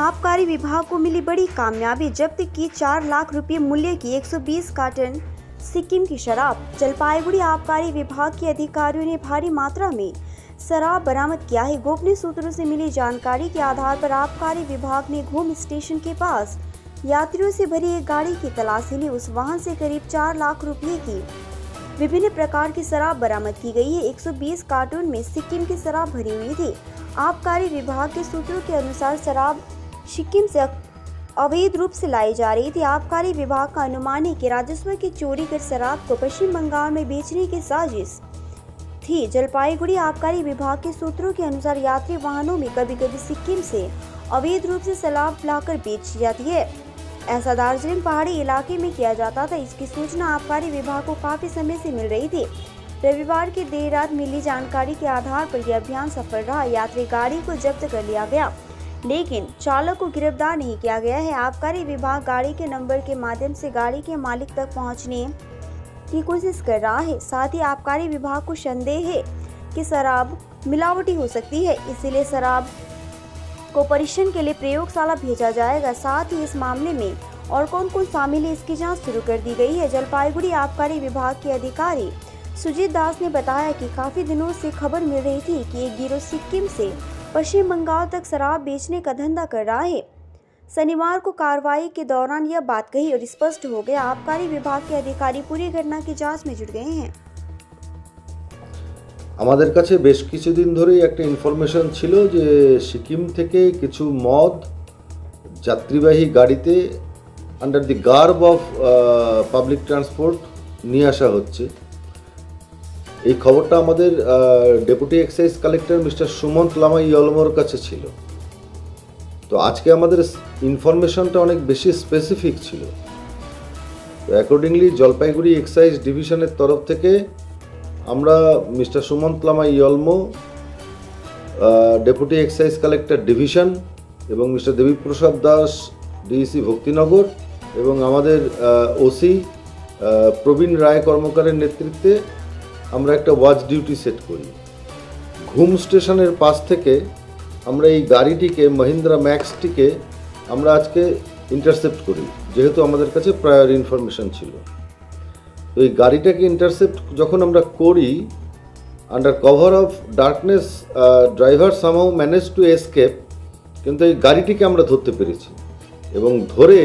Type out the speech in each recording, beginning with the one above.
आबकारी विभाग को मिली बड़ी कामयाबी, जब्त की 4 लाख रुपए मूल्य की 120 कार्टन सिक्किम की शराब। जलपाईगुड़ी आबकारी विभाग के अधिकारियों ने भारी मात्रा में शराब बरामद किया है। गोपनीय सूत्रों से मिली जानकारी के आधार पर आबकारी विभाग ने घूम स्टेशन के पास यात्रियों से भरी एक गाड़ी की तलाशी ली। उस वाहन से करीब 4 लाख रुपए की विभिन्न प्रकार की शराब बरामद की गई है। 120 कार्टून में सिक्किम की शराब भरी हुई थी। आबकारी विभाग के सूत्रों के अनुसार शराब सिक्किम से अवैध रूप से लाई जा रही थी। आबकारी विभाग का अनुमान है कि राजस्व की चोरी कर शराब को पश्चिम बंगाल में बेचने की साजिश थी। जलपाईगुड़ी आबकारी विभाग के सूत्रों के अनुसार यात्री वाहनों में कभी कभी सिक्किम से अवैध रूप से शराब लाकर बेची जाती है। ऐसा दार्जिलिंग पहाड़ी इलाके में किया जाता था। इसकी सूचना आबकारी विभाग को काफी समय से मिल रही थी। रविवार की देर रात मिली जानकारी के आधार पर यह अभियान सफल रहा। यात्री गाड़ी को जब्त कर लिया गया, लेकिन चालक को गिरफ्तार नहीं किया गया है। आबकारी विभाग गाड़ी के नंबर के माध्यम से गाड़ी के मालिक तक पहुंचने की कोशिश कर रहा है। साथ ही आबकारी विभाग को संदेह है कि शराब मिलावटी हो सकती है, इसलिए शराब को परीक्षण के लिए प्रयोगशाला भेजा जाएगा। साथ ही इस मामले में और कौन कौन शामिल है, इसकी जांच शुरू कर दी गई है। जलपाईगुड़ी आबकारी विभाग के अधिकारी सुजीत दास ने बताया कि काफी दिनों से खबर मिल रही थी कि एक गिरोह सिक्किम से पश्चिम बंगाल तक शराब बेचने का धंधा कर रहा है। शनिवार को कार्रवाई के दौरान यह बात कही और स्पष्ट हो गया। आबकारी विभाग के अधिकारी पूरी घटना की जांच में जुट गए हैं। আমাদের কাছে বেশ কিছুদিন ধরেই একটা ইনফরমেশন ছিল যে সিকিম থেকে কিছু মদ যাত্রীবাহী গাড়িতে under the garb of public transport নিয়ে আসা হচ্ছে। এই খবরটা আমাদের deputy excise collector mister Sumanta Lama ইয়লমোর কাছে ছিল। তো আজকে আমাদের ইনফরমেশনটা অনেক বেশি স্পেসিফিক ছিল। তো অ্যাকর্ডিংলি জলপাইগুড়ি এক্সাইজ ডিভিশনের তরফ থেকে আমরা mister Sumanta Lama Yolmo, deputy excise collector division এবং মিস্টার দেবীপ্রসাদ দাস ডিইসি ভক্তিনগর এবং আমাদের ওসি প্রবীণ রায় কর্মকারের নেতৃত্বে আমরা একটা ওয়াচ ডিউটি সেট করি। ঘুম স্টেশনের পাশ থেকে আমরা এই গাড়িটিকে, মহিন্দ্রা ম্যাক্সটিকে আমরা আজকে ইন্টারসেপ্ট করি, যেহেতু আমাদের কাছে প্রায়র ইনফরমেশন ছিল। তো এই গাড়িটাকে ইন্টারসেপ্ট যখন আমরা করি, under cover of darkness driver somehow manage to escape, কিন্তু এই গাড়িটিকে আমরা ধরতে পেরেছি এবং ধরে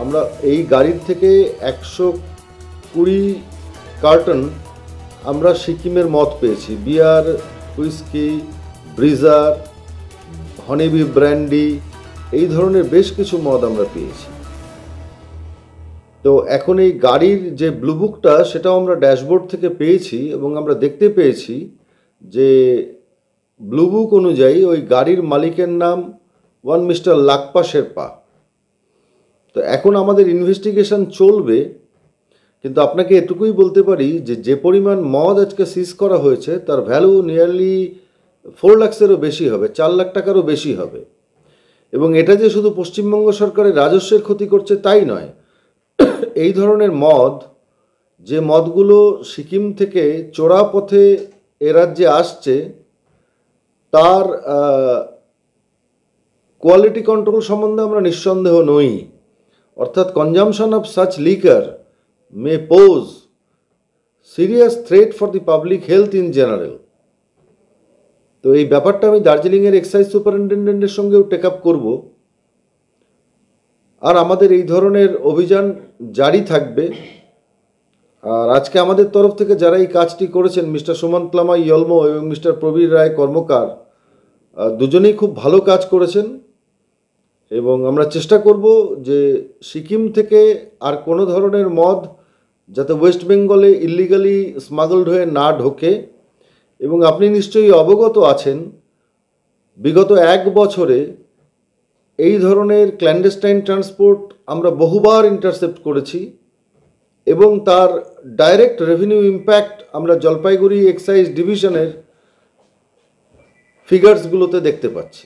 আমরা এই গাড়ির থেকে 120 কার্টন আমরা সিকিমের মদ পেয়েছি। বিয়ার, হুইস্কি, ব্রিজার, হনিবি ব্র্যান্ডি, এই ধরনের বেশ কিছু মদ আমরা পেয়েছি। তো এখন এই গাড়ির যে ব্লু বুকটা, সেটাও আমরা ড্যাশবোর্ড থেকে পেয়েছি এবং আমরা দেখতে পেয়েছি যে ব্লু বুক অনুযায়ী ওই গাড়ির মালিকের নাম ওয়ান মিস্টার লাকপা শেরপা। তো এখন আমাদের ইনভেস্টিগেশন চলবে, কিন্তু আপনাকে এটুকুই বলতে পারি যে যে পরিমাণ মদ আজকে সিজ করা হয়েছে তার ভ্যালু নিয়ারলি 4 লাখেরও বেশি হবে, 4 লাখ টাকারও বেশি হবে। এবং এটা যে শুধু পশ্চিমবঙ্গ সরকারের রাজস্বের ক্ষতি করছে তাই নয়, এই ধরনের মদ, যে মদগুলো সিকিম থেকে চোরা পথে এ রাজ্যে আসছে, তার কোয়ালিটি কন্ট্রোল সম্বন্ধে আমরা নিঃসন্দেহ নই। অর্থাৎ consumption of such liquor May pose serious threat for the public health in general. তো এই ব্যাপারটা আমি দার্জিলিংয়ের এক্সাইজ সুপারিনটেন্ডেন্টের সঙ্গেও টেক আপ করবো। আর আমাদের এই ধরনের অভিযান জারি থাকবে। আর আজকে আমাদের তরফ থেকে যারা এই কাজটি করেছেন, মিস্টার সুমন্ত লামা ইয়লমো এবং মিস্টার প্রবীর রায় কর্মকার, দুজনেই খুব ভালো কাজ করেছেন এবং আমরা চেষ্টা করব যে সিকিম থেকে আর কোনো ধরনের মদ যাতে ওয়েস্ট বেঙ্গলে ইলিগালি স্মাগলড হয়ে না ঢোকে। এবং আপনি নিশ্চয়ই অবগত আছেন, বিগত 1 বছরে এই ধরনের ক্ল্যান্ডেস্টাইন ট্রান্সপোর্ট আমরা বহুবার ইন্টারসেপ্ট করেছি এবং তার ডাইরেক্ট রেভিনিউ ইম্প্যাক্ট আমরা জলপাইগুড়ি এক্সাইজ ডিভিশনের ফিগার্সগুলোতে দেখতে পাচ্ছি।